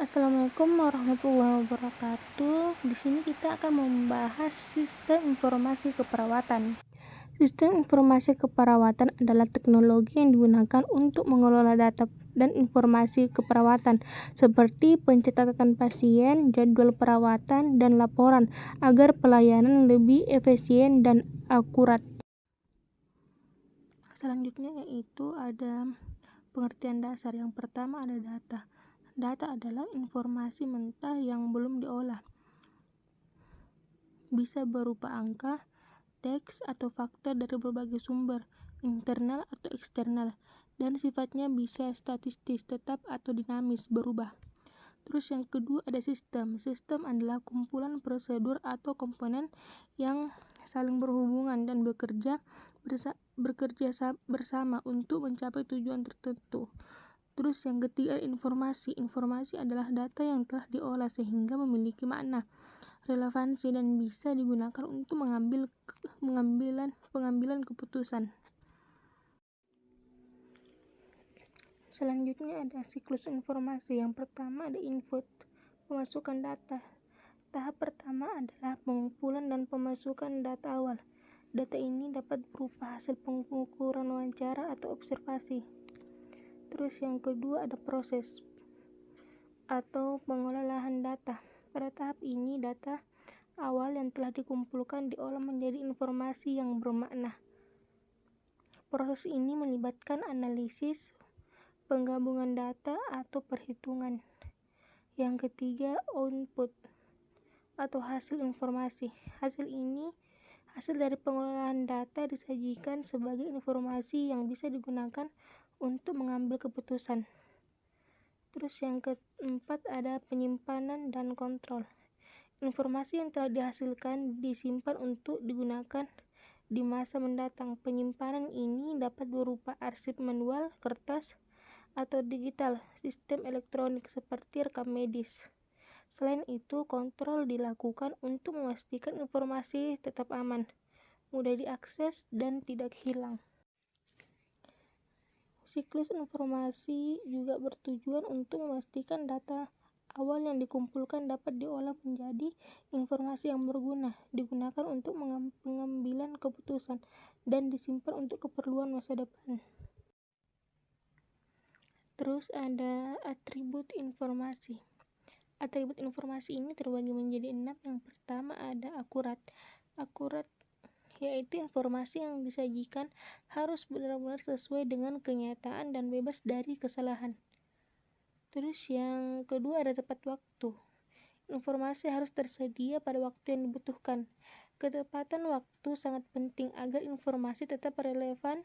Assalamualaikum warahmatullahi wabarakatuh. Di sini kita akan membahas sistem informasi keperawatan. Sistem informasi keperawatan adalah teknologi yang digunakan untuk mengelola data dan informasi keperawatan seperti pencatatan pasien, jadwal perawatan, dan laporan agar pelayanan lebih efisien dan akurat. Selanjutnya yaitu ada pengertian dasar. Yang pertama ada data. Data adalah informasi mentah yang belum diolah. Bisa berupa angka, teks, atau fakta dari berbagai sumber, internal atau eksternal, dan sifatnya bisa statistis, tetap, atau dinamis, berubah. Terus yang kedua ada sistem. Sistem adalah kumpulan prosedur atau komponen yang saling berhubungan dan bekerja bersama untuk mencapai tujuan tertentu. Terus yang ketiga informasi. Informasi adalah data yang telah diolah sehingga memiliki makna, relevansi, dan bisa digunakan untuk pengambilan keputusan. Selanjutnya ada siklus informasi. Yang pertama ada input, pemasukan data. Tahap pertama adalah pengumpulan dan pemasukan data awal. Data ini dapat berupa hasil pengukuran wawancara atau observasi. Terus yang kedua ada proses atau pengolahan data. Pada tahap ini data awal yang telah dikumpulkan diolah menjadi informasi yang bermakna. Proses ini melibatkan analisis, penggabungan data, atau perhitungan. Yang ketiga output atau hasil informasi. Hasil dari pengolahan data disajikan sebagai informasi yang bisa digunakan untuk mengambil keputusan. Terus yang keempat ada penyimpanan dan kontrol. Informasi yang telah dihasilkan disimpan untuk digunakan di masa mendatang. Penyimpanan ini dapat berupa arsip manual, kertas, atau digital, sistem elektronik seperti rekam medis. Selain itu, kontrol dilakukan untuk memastikan informasi tetap aman, mudah diakses, dan tidak hilang. Siklus informasi juga bertujuan untuk memastikan data awal yang dikumpulkan dapat diolah menjadi informasi yang berguna, digunakan untuk pengambilan keputusan, dan disimpan untuk keperluan masa depan. Terus ada atribut informasi. Atribut informasi ini terbagi menjadi 6. Yang pertama ada akurat. Akurat yaitu informasi yang disajikan harus benar-benar sesuai dengan kenyataan dan bebas dari kesalahan. Terus yang kedua ada tepat waktu. Informasi harus tersedia pada waktu yang dibutuhkan. Ketepatan waktu sangat penting agar informasi tetap relevan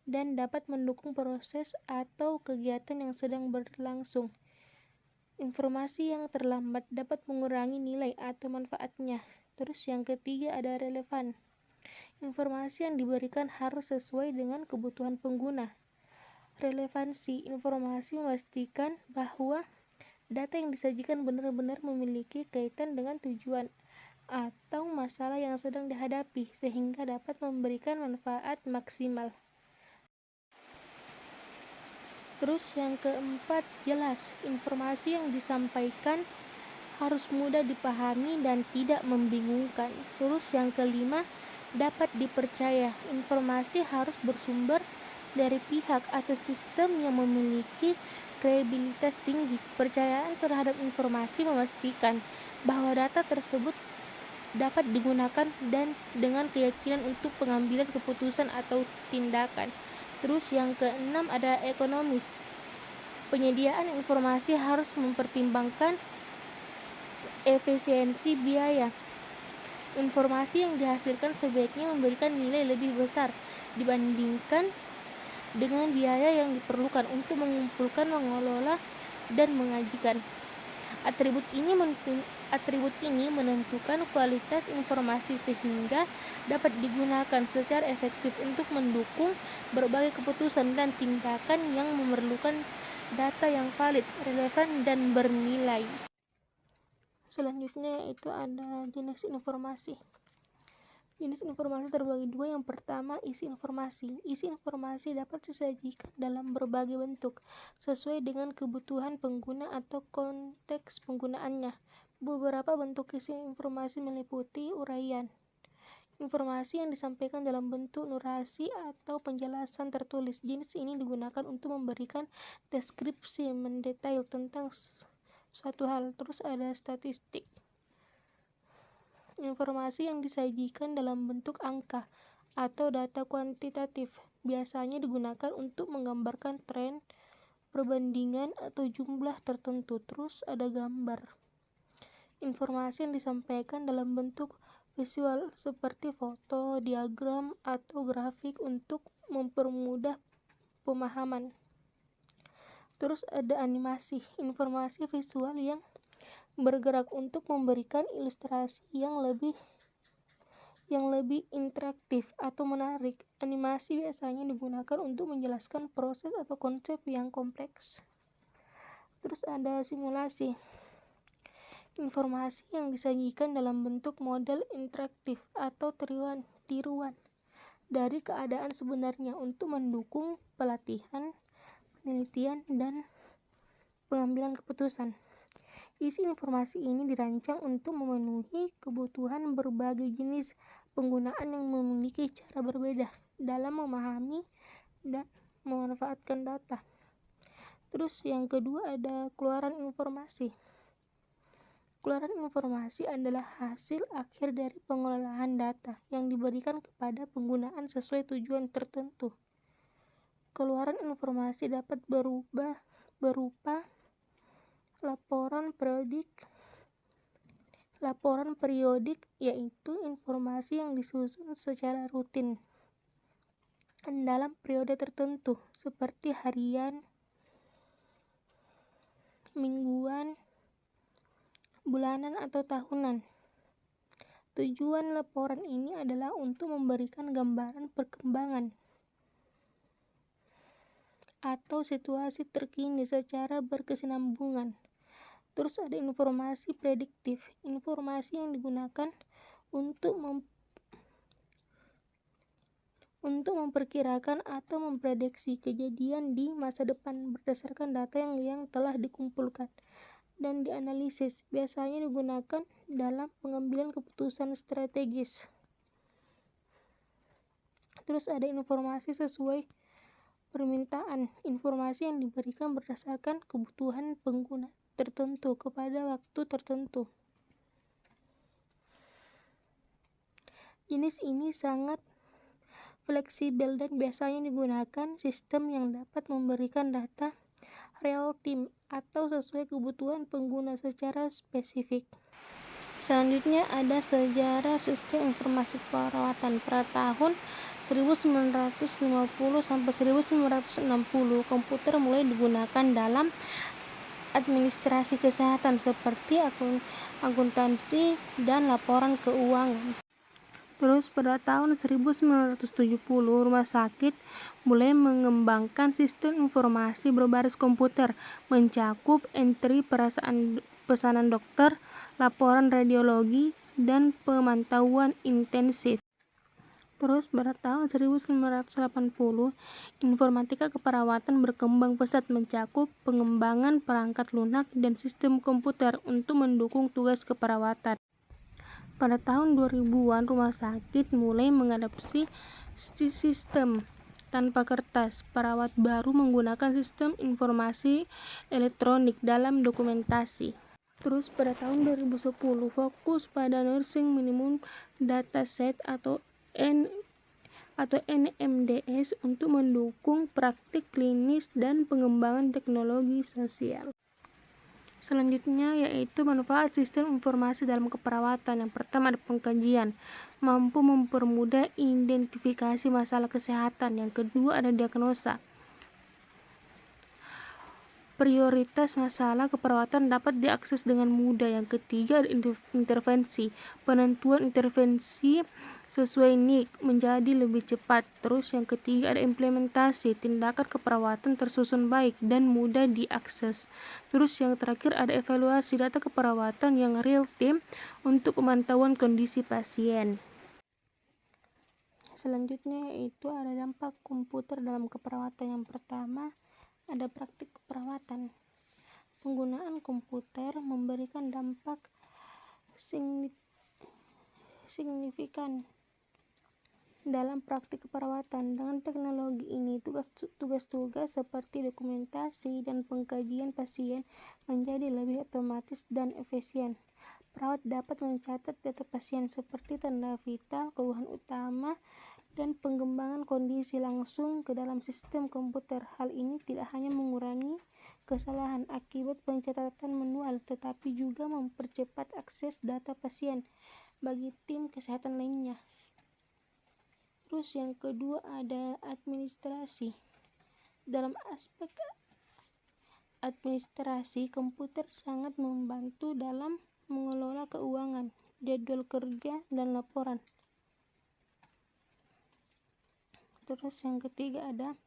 dan dapat mendukung proses atau kegiatan yang sedang berlangsung. Informasi yang terlambat dapat mengurangi nilai atau manfaatnya. Terus yang ketiga ada relevan. Informasi yang diberikan harus sesuai dengan kebutuhan pengguna. Relevansi informasi memastikan bahwa data yang disajikan benar-benar memiliki kaitan dengan tujuan atau masalah yang sedang dihadapi sehingga dapat memberikan manfaat maksimal. Terus yang keempat jelas. Informasi yang disampaikan harus mudah dipahami dan tidak membingungkan. Terus yang kelima dapat dipercaya. Informasi harus bersumber dari pihak atau sistem yang memiliki kredibilitas tinggi. Kepercayaan terhadap informasi memastikan bahwa data tersebut dapat digunakan dan dengan keyakinan untuk pengambilan keputusan atau tindakan. Terus yang keenam ada ekonomis. Penyediaan informasi harus mempertimbangkan efisiensi biaya. Informasi yang dihasilkan sebaiknya memberikan nilai lebih besar dibandingkan dengan biaya yang diperlukan untuk mengumpulkan, mengelola, dan mengajikan. Atribut ini menentukan kualitas informasi sehingga dapat digunakan secara efektif untuk mendukung berbagai keputusan dan tindakan yang memerlukan data yang valid, relevan, dan bernilai. Selanjutnya itu ada jenis informasi. Jenis informasi terbagi dua. Yang pertama, isi informasi. Isi informasi dapat disajikan dalam berbagai bentuk, sesuai dengan kebutuhan pengguna atau konteks penggunaannya. Beberapa bentuk isi informasi meliputi uraian. Informasi yang disampaikan dalam bentuk narasi atau penjelasan tertulis. Jenis ini digunakan untuk memberikan deskripsi mendetail tentang suatu hal. Terus ada statistik. Informasi yang disajikan dalam bentuk angka atau data kuantitatif biasanya digunakan untuk menggambarkan tren, perbandingan, atau jumlah tertentu. Terus ada gambar. Informasi yang disampaikan dalam bentuk visual seperti foto, diagram, atau grafik untuk mempermudah pemahaman. Terus ada animasi, informasi visual yang bergerak untuk memberikan ilustrasi yang lebih interaktif atau menarik. Animasi biasanya digunakan untuk menjelaskan proses atau konsep yang kompleks. Terus ada simulasi, informasi yang disajikan dalam bentuk model interaktif atau tiruan dari keadaan sebenarnya untuk mendukung pelatihan, penelitian, dan pengambilan keputusan. Isi informasi ini dirancang untuk memenuhi kebutuhan berbagai jenis penggunaan yang memiliki cara berbeda dalam memahami dan memanfaatkan data. Terus yang kedua ada keluaran informasi. Keluaran informasi adalah hasil akhir dari pengelolaan data yang diberikan kepada penggunaan sesuai tujuan tertentu. Keluaran informasi dapat berupa laporan periodik, yaitu informasi yang disusun secara rutin dalam periode tertentu seperti harian, mingguan, bulanan, atau tahunan. Tujuan laporan ini adalah untuk memberikan gambaran perkembangan atau situasi terkini secara berkesinambungan. Terus ada informasi prediktif, informasi yang digunakan untuk memperkirakan atau memprediksi kejadian di masa depan berdasarkan data yang telah dikumpulkan dan dianalisis. Biasanya digunakan dalam pengambilan keputusan strategis. Terus ada informasi sesuai permintaan, informasi yang diberikan berdasarkan kebutuhan pengguna tertentu kepada waktu tertentu. Jenis ini sangat fleksibel dan biasanya digunakan sistem yang dapat memberikan data real time atau sesuai kebutuhan pengguna secara spesifik. Selanjutnya ada sejarah sistem informasi keperawatan. Pada tahun 1950 sampai 1960, komputer mulai digunakan dalam administrasi kesehatan seperti akuntansi dan laporan keuangan. Terus pada tahun 1970, rumah sakit mulai mengembangkan sistem informasi berbasis komputer, mencakup entry pesanan dokter, laporan radiologi, dan pemantauan intensif. Terus pada tahun 1980, informatika keperawatan berkembang pesat, mencakup pengembangan perangkat lunak dan sistem komputer untuk mendukung tugas keperawatan. Pada tahun 2000-an, rumah sakit mulai mengadopsi sistem tanpa kertas. Perawat baru menggunakan sistem informasi elektronik dalam dokumentasi. Terus pada tahun 2010, fokus pada nursing minimum dataset atau NMDS untuk mendukung praktik klinis dan pengembangan teknologi sosial. Selanjutnya yaitu manfaat sistem informasi dalam keperawatan. Yang pertama ada pengkajian, mampu mempermudah identifikasi masalah kesehatan. Yang kedua ada diagnosa, prioritas masalah keperawatan dapat diakses dengan mudah. Yang ketiga ada intervensi, penentuan intervensi sesuai need menjadi lebih cepat. Terus yang ketiga ada implementasi, tindakan keperawatan tersusun baik dan mudah diakses. Terus yang terakhir ada evaluasi data keperawatan yang real time untuk pemantauan kondisi pasien. Selanjutnya yaitu ada dampak komputer dalam keperawatan. Yang pertama ada praktik keperawatan. Penggunaan komputer memberikan dampak signifikan dalam praktik keperawatan. Dengan teknologi ini, tugas-tugas seperti dokumentasi dan pengkajian pasien menjadi lebih otomatis dan efisien. Perawat dapat mencatat data pasien seperti tanda vital, keluhan utama, dan pengembangan kondisi langsung ke dalam sistem komputer. Hal ini tidak hanya mengurangi kesalahan akibat pencatatan manual, tetapi juga mempercepat akses data pasien bagi tim kesehatan lainnya. Terus yang kedua ada administrasi. Dalam aspek administrasi, komputer sangat membantu dalam mengelola keuangan, jadwal kerja, dan laporan. Terus yang ketiga ada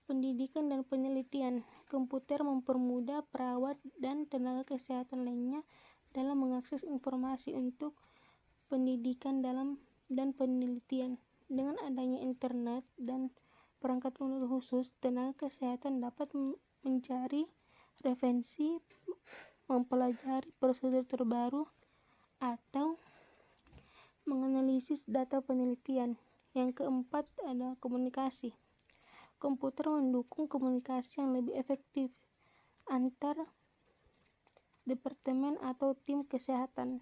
pendidikan dan penelitian. Komputer mempermudah perawat dan tenaga kesehatan lainnya dalam mengakses informasi untuk pendidikan dan penelitian. Dengan adanya internet dan perangkat lunak khusus, tenaga kesehatan dapat mencari referensi, mempelajari prosedur terbaru, atau menganalisis data penelitian. Yang keempat ada komunikasi. Komputer mendukung komunikasi yang lebih efektif antar departemen atau tim kesehatan.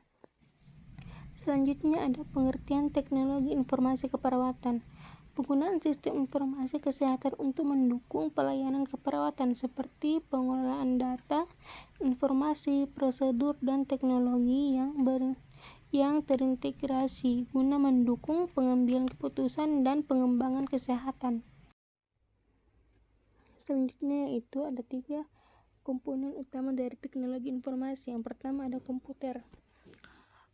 Selanjutnya ada pengertian teknologi informasi keperawatan. Penggunaan sistem informasi kesehatan untuk mendukung pelayanan keperawatan seperti pengelolaan data, informasi, prosedur, dan teknologi yang terintegrasi guna mendukung pengambilan keputusan dan pengembangan kesehatan. Selanjutnya yaitu ada 3 komponen utama dari teknologi informasi. Yang pertama ada komputer.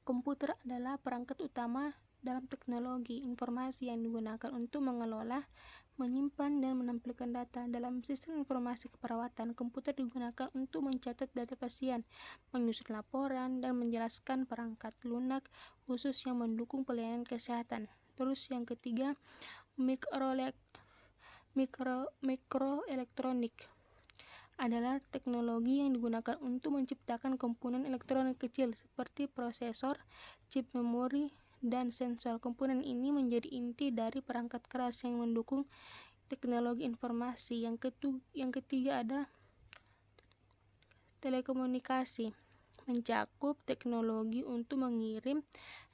Komputer adalah perangkat utama dalam teknologi informasi yang digunakan untuk mengelola, menyimpan, dan menampilkan data. Dalam sistem informasi keperawatan, komputer digunakan untuk mencatat data pasien, menyusun laporan, dan menjelaskan perangkat lunak khusus yang mendukung pelayanan kesehatan. Terus yang ketiga, mikroelektronik adalah teknologi yang digunakan untuk menciptakan komponen elektronik kecil seperti prosesor, chip memori, dan sensor. Komponen ini menjadi inti dari perangkat keras yang mendukung teknologi informasi. Yang ketiga ada telekomunikasi, mencakup teknologi untuk mengirim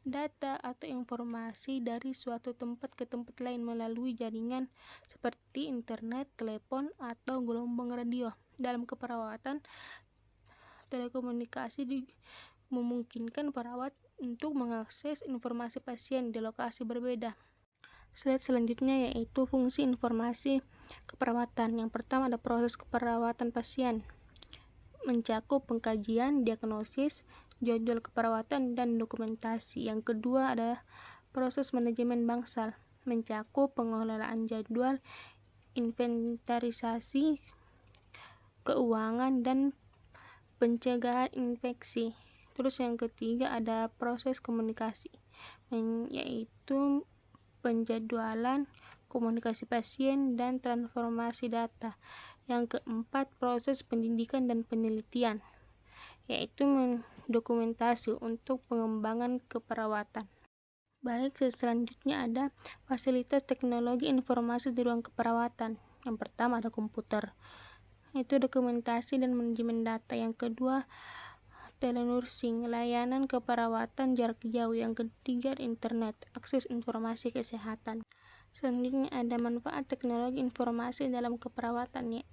data atau informasi dari suatu tempat ke tempat lain melalui jaringan seperti internet, telepon, atau gelombang radio. Dalam keperawatan, telekomunikasi memungkinkan perawat untuk mengakses informasi pasien di lokasi berbeda. Slide selanjutnya yaitu fungsi informasi keperawatan. Yang pertama ada proses keperawatan pasien, mencakup pengkajian, diagnosis, jadwal keperawatan, dan dokumentasi. Yang kedua ada proses manajemen bangsal, mencakup pengelolaan jadwal, inventarisasi, keuangan, dan pencegahan infeksi. Terus yang ketiga ada proses komunikasi, yaitu penjadwalan, komunikasi pasien, dan transformasi data. Yang keempat proses pendidikan dan penelitian, yaitu mendokumentasi untuk pengembangan keperawatan. Baik, selanjutnya ada fasilitas teknologi informasi di ruang keperawatan. Yang pertama ada komputer, itu dokumentasi dan manajemen data. Yang kedua telenursing, layanan keperawatan jarak jauh. Yang ketiga internet, akses informasi kesehatan. Selanjutnya ada manfaat teknologi informasi dalam keperawatan,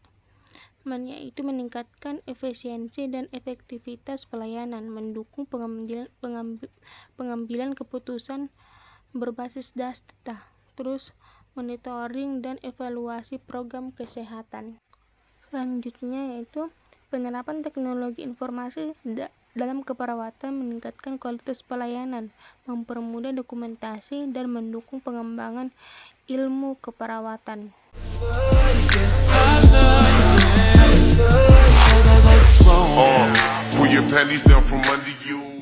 yaitu meningkatkan efisiensi dan efektivitas pelayanan, mendukung pengambilan keputusan berbasis data, terus monitoring dan evaluasi program kesehatan. Selanjutnya yaitu penerapan teknologi informasi dalam keperawatan meningkatkan kualitas pelayanan, mempermudah dokumentasi, dan mendukung pengembangan ilmu keperawatan. Pull your panties down from under you.